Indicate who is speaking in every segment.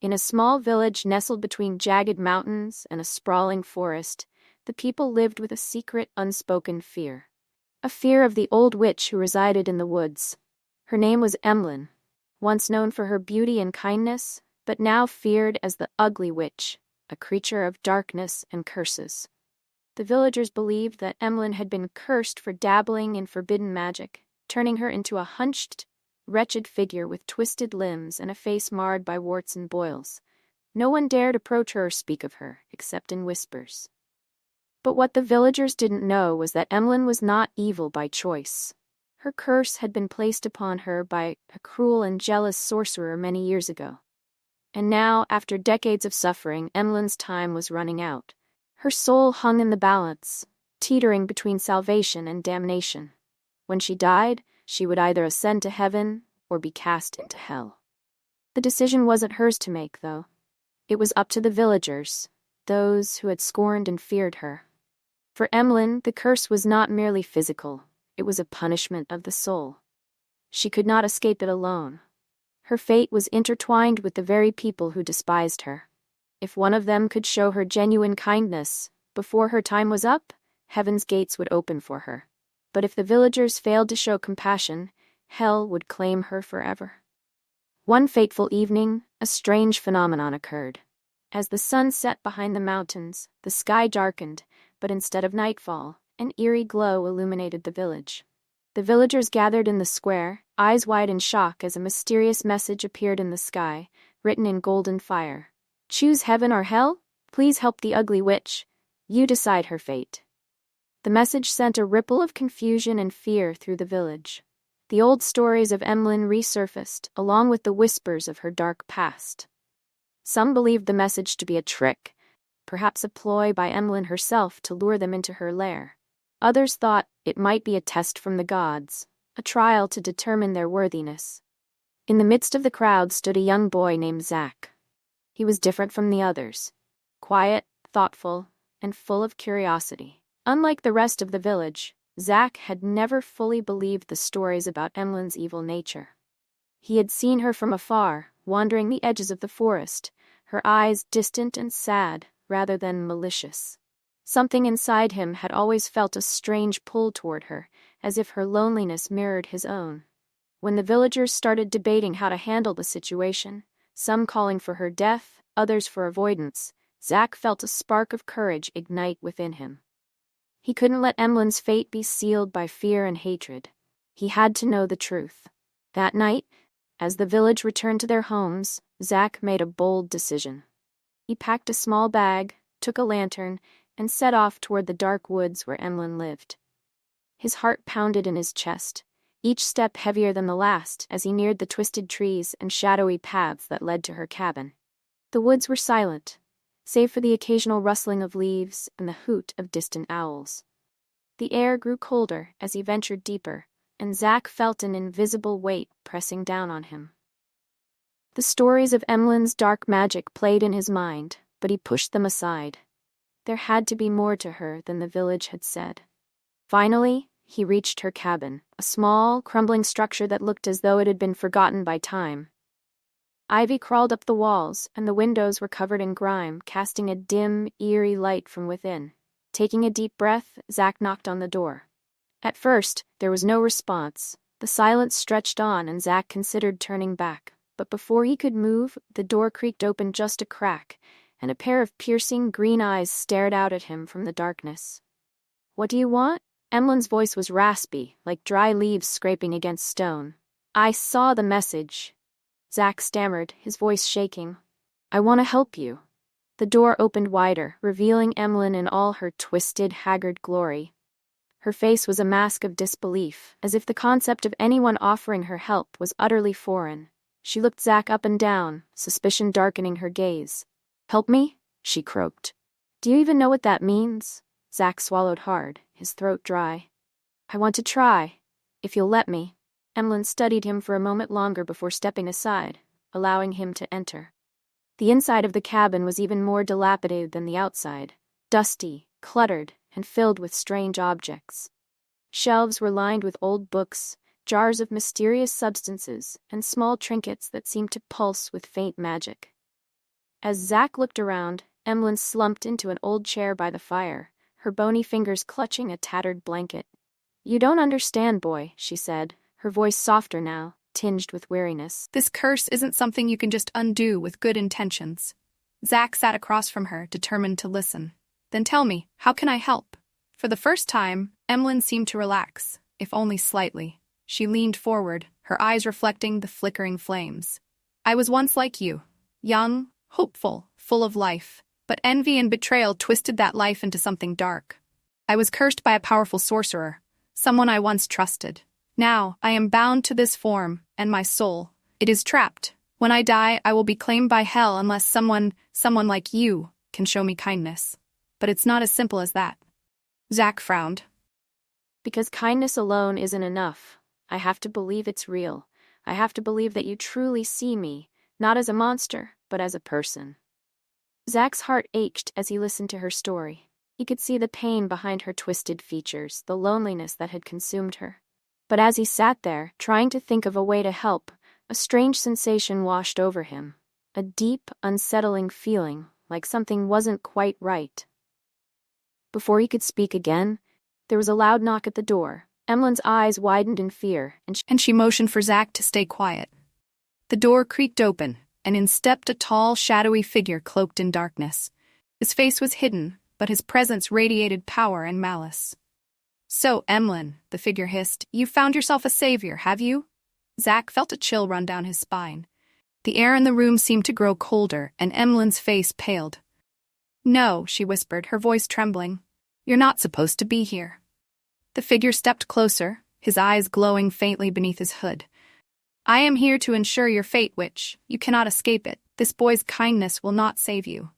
Speaker 1: In a small village nestled between jagged mountains and a sprawling forest, the people lived with a secret, unspoken fear. A fear of the old witch who resided in the woods. Her name was Emlyn, once known for her beauty and kindness, but now feared as the ugly witch, a creature of darkness and curses. The villagers believed that Emlyn had been cursed for dabbling in forbidden magic, turning her into a hunched, wretched figure with twisted limbs and a face marred by warts and boils. No one dared approach her or speak of her, except in whispers. But what the villagers didn't know was that Emlyn was not evil by choice. Her curse had been placed upon her by a cruel and jealous sorcerer many years ago. And now, after decades of suffering, Emlyn's time was running out. Her soul hung in the balance, teetering between salvation and damnation. When she died, she would either ascend to heaven or be cast into hell. The decision wasn't hers to make, though. It was up to the villagers, those who had scorned and feared her. For Emlyn, the curse was not merely physical, it was a punishment of the soul. She could not escape it alone. Her fate was intertwined with the very people who despised her. If one of them could show her genuine kindness, before her time was up, heaven's gates would open for her. But if the villagers failed to show compassion, hell would claim her forever. One fateful evening, a strange phenomenon occurred. As the sun set behind the mountains, the sky darkened, but instead of nightfall, an eerie glow illuminated the village. The villagers gathered in the square, eyes wide in shock as a mysterious message appeared in the sky, written in golden fire. "Choose heaven or hell? Please help the ugly witch. You decide her fate." The message sent a ripple of confusion and fear through the village. The old stories of Emlyn resurfaced, along with the whispers of her dark past. Some believed the message to be a trick, perhaps a ploy by Emlyn herself to lure them into her lair. Others thought it might be a test from the gods, a trial to determine their worthiness. In the midst of the crowd stood a young boy named Zach. He was different from the others, quiet, thoughtful, and full of curiosity. Unlike the rest of the village, Zach had never fully believed the stories about Emlyn's evil nature. He had seen her from afar, wandering the edges of the forest, her eyes distant and sad, rather than malicious. Something inside him had always felt a strange pull toward her, as if her loneliness mirrored his own. When the villagers started debating how to handle the situation, some calling for her death, others for avoidance, Zach felt a spark of courage ignite within him. He couldn't let Emlyn's fate be sealed by fear and hatred. He had to know the truth. That night, as the village returned to their homes, Zach made a bold decision. He packed a small bag, took a lantern, and set off toward the dark woods where Emlyn lived. His heart pounded in his chest, each step heavier than the last as he neared the twisted trees and shadowy paths that led to her cabin. The woods were silent, save for the occasional rustling of leaves and the hoot of distant owls. The air grew colder as he ventured deeper, and Zach felt an invisible weight pressing down on him. The stories of Emlyn's dark magic played in his mind, but he pushed them aside. There had to be more to her than the village had said. Finally, he reached her cabin, a small, crumbling structure that looked as though it had been forgotten by time. Ivy crawled up the walls, and the windows were covered in grime, casting a dim, eerie light from within. Taking a deep breath, Zach knocked on the door. At first, there was no response. The silence stretched on, and Zach considered turning back. But before he could move, the door creaked open just a crack, and a pair of piercing green eyes stared out at him from the darkness. "What do you want?" Emlyn's voice was raspy, like dry leaves scraping against stone. "I saw the message," Zach stammered, his voice shaking. "I want to help you." The door opened wider, revealing Emlyn in all her twisted, haggard glory. Her face was a mask of disbelief, as if the concept of anyone offering her help was utterly foreign. She looked Zach up and down, suspicion darkening her gaze. "Help me?" she croaked. "Do you even know what that means?" Zach swallowed hard, his throat dry. "I want to try, if you'll let me." Emlyn studied him for a moment longer before stepping aside, allowing him to enter. The inside of the cabin was even more dilapidated than the outside, dusty, cluttered, and filled with strange objects. Shelves were lined with old books, jars of mysterious substances, and small trinkets that seemed to pulse with faint magic. As Zack looked around, Emlyn slumped into an old chair by the fire, her bony fingers clutching a tattered blanket. "You don't understand, boy," she said, her voice softer now, tinged with weariness.
Speaker 2: "This curse isn't something you can just undo with good intentions." Zack sat across from her, determined to listen. "Then tell me, how can I help?" For the first time, Emlyn seemed to relax, if only slightly. She leaned forward, her eyes reflecting the flickering flames. "I was once like you, young, hopeful, full of life, but envy and betrayal twisted that life into something dark. I was cursed by a powerful sorcerer, someone I once trusted. Now, I am bound to this form, and my soul, it is trapped. When I die, I will be claimed by hell unless someone like you, can show me kindness. But it's not as simple as that." Zack frowned.
Speaker 1: "Because kindness alone isn't enough. I have to believe it's real. I have to believe that you truly see me, not as a monster, but as a person." Zack's heart ached as he listened to her story. He could see the pain behind her twisted features, the loneliness that had consumed her. But as he sat there, trying to think of a way to help, a strange sensation washed over him. A deep, unsettling feeling, like something wasn't quite right. Before he could speak again, there was a loud knock at the door. Emlyn's eyes widened in fear,
Speaker 2: And she motioned for Zack to stay quiet. The door creaked open, and in stepped a tall, shadowy figure cloaked in darkness. His face was hidden, but his presence radiated power and malice. "So, Emlyn," the figure hissed, "you've found yourself a savior, have you?" Zack felt a chill run down his spine. The air in the room seemed to grow colder, and Emlyn's face paled. "No," she whispered, her voice trembling. "You're not supposed to be here." The figure stepped closer, his eyes glowing faintly beneath his hood. "I am here to ensure your fate, witch. You cannot escape it. This boy's kindness will not save you."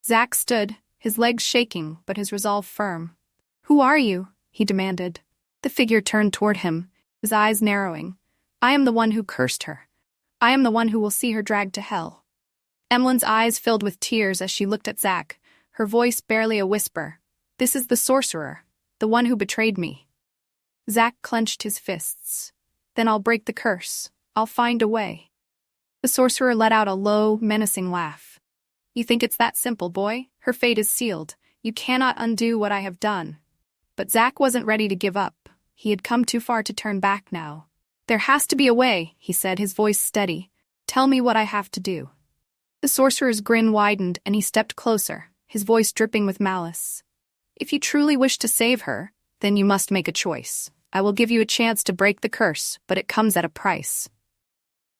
Speaker 2: Zack stood, his legs shaking, but his resolve firm. "Who are you?" he demanded. The figure turned toward him, his eyes narrowing. "I am the one who cursed her. I am the one who will see her dragged to hell." Emlyn's eyes filled with tears as she looked at Zack, her voice barely a whisper. "This is the sorcerer, the one who betrayed me." Zack clenched his fists. "Then I'll break the curse. I'll find a way." The sorcerer let out a low, menacing laugh. "You think it's that simple, boy? Her fate is sealed. You cannot undo what I have done." But Zack wasn't ready to give up. He had come too far to turn back now. "There has to be a way," he said, his voice steady. "Tell me what I have to do." The sorcerer's grin widened, and he stepped closer, his voice dripping with malice. "If you truly wish to save her, then you must make a choice. I will give you a chance to break the curse, but it comes at a price."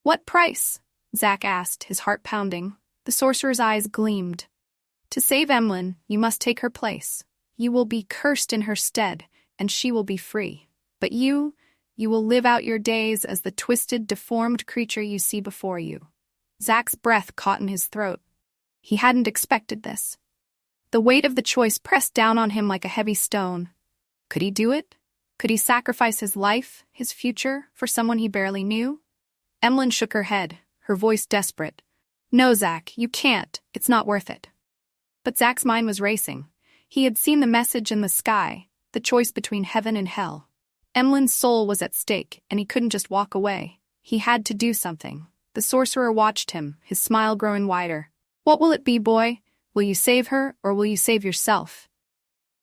Speaker 2: "What price?" Zack asked, his heart pounding. The sorcerer's eyes gleamed. "To save Emlyn, you must take her place. You will be cursed in her stead, and she will be free. But you will live out your days as the twisted, deformed creature you see before you." Zack's breath caught in his throat. He hadn't expected this. The weight of the choice pressed down on him like a heavy stone. Could he do it? Could he sacrifice his life, his future, for someone he barely knew? Emlyn shook her head, her voice desperate. "No, Zack, you can't. It's not worth it." But Zack's mind was racing. He had seen the message in the sky, the choice between heaven and hell. Emlyn's soul was at stake, and he couldn't just walk away. He had to do something. The sorcerer watched him, his smile growing wider. "What will it be, boy? Will you save her, or will you save yourself?"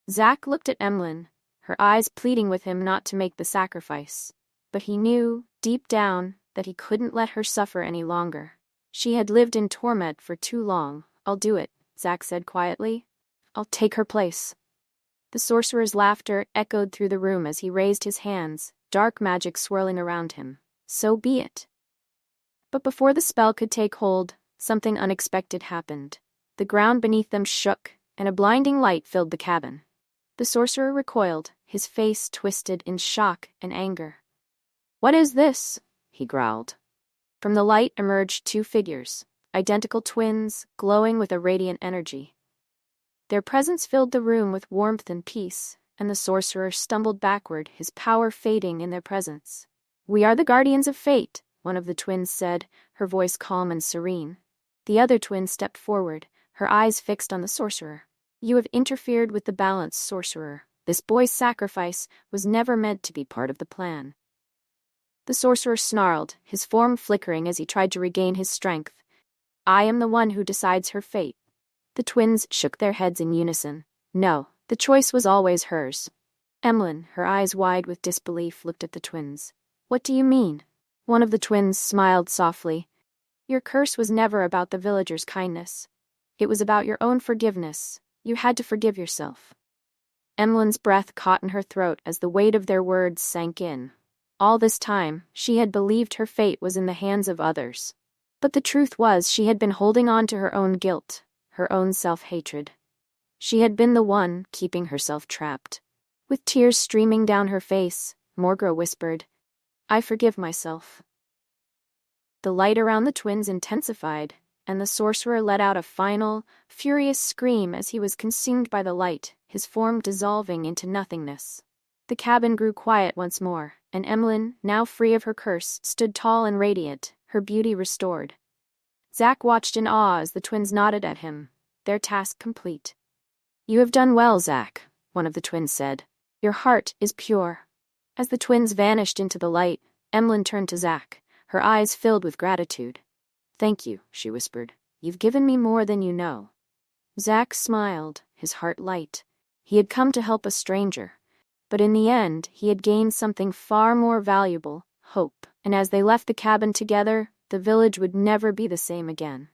Speaker 1: Zack looked at Emlyn, her eyes pleading with him not to make the sacrifice. But he knew, deep down, that he couldn't let her suffer any longer. She had lived in torment for too long. "I'll do it," Zack said quietly. "I'll take her place." The sorcerer's laughter echoed through the room as he raised his hands, dark magic swirling around him. "So be it." But before the spell could take hold, something unexpected happened. The ground beneath them shook, and a blinding light filled the cabin. The sorcerer recoiled, his face twisted in shock and anger. "What is this?" he growled. From the light emerged two figures, identical twins, glowing with a radiant energy. Their presence filled the room with warmth and peace, and the sorcerer stumbled backward, his power fading in their presence. "We are the guardians of fate," one of the twins said, her voice calm and serene. The other twin stepped forward, her eyes fixed on the sorcerer. "You have interfered with the balance, sorcerer. This boy's sacrifice was never meant to be part of the plan." The sorcerer snarled, his form flickering as he tried to regain his strength. I am the one who decides her fate. The twins shook their heads in unison. No, the choice was always hers. Emlyn, her eyes wide with disbelief, looked at the twins. What do you mean? One of the twins smiled softly. Your curse was never about the villagers' kindness. It was about your own forgiveness. You had to forgive yourself. Emlyn's breath caught in her throat as the weight of their words sank in. All this time, she had believed her fate was in the hands of others. But the truth was she had been holding on to her own guilt, her own self-hatred. She had been the one keeping herself trapped. With tears streaming down her face, Morgro whispered, I forgive myself. The light around the twins intensified, and the sorcerer let out a final, furious scream as he was consumed by the light, his form dissolving into nothingness. The cabin grew quiet once more, and Emlyn, now free of her curse, stood tall and radiant, her beauty restored. Zack watched in awe as the twins nodded at him, their task complete. You have done well, Zack, one of the twins said. Your heart is pure. As the twins vanished into the light, Emlyn turned to Zack, her eyes filled with gratitude. Thank you, she whispered. You've given me more than you know. Zack smiled, his heart light. He had come to help a stranger. But in the end, he had gained something far more valuable, hope. And as they left the cabin together, the village would never be the same again.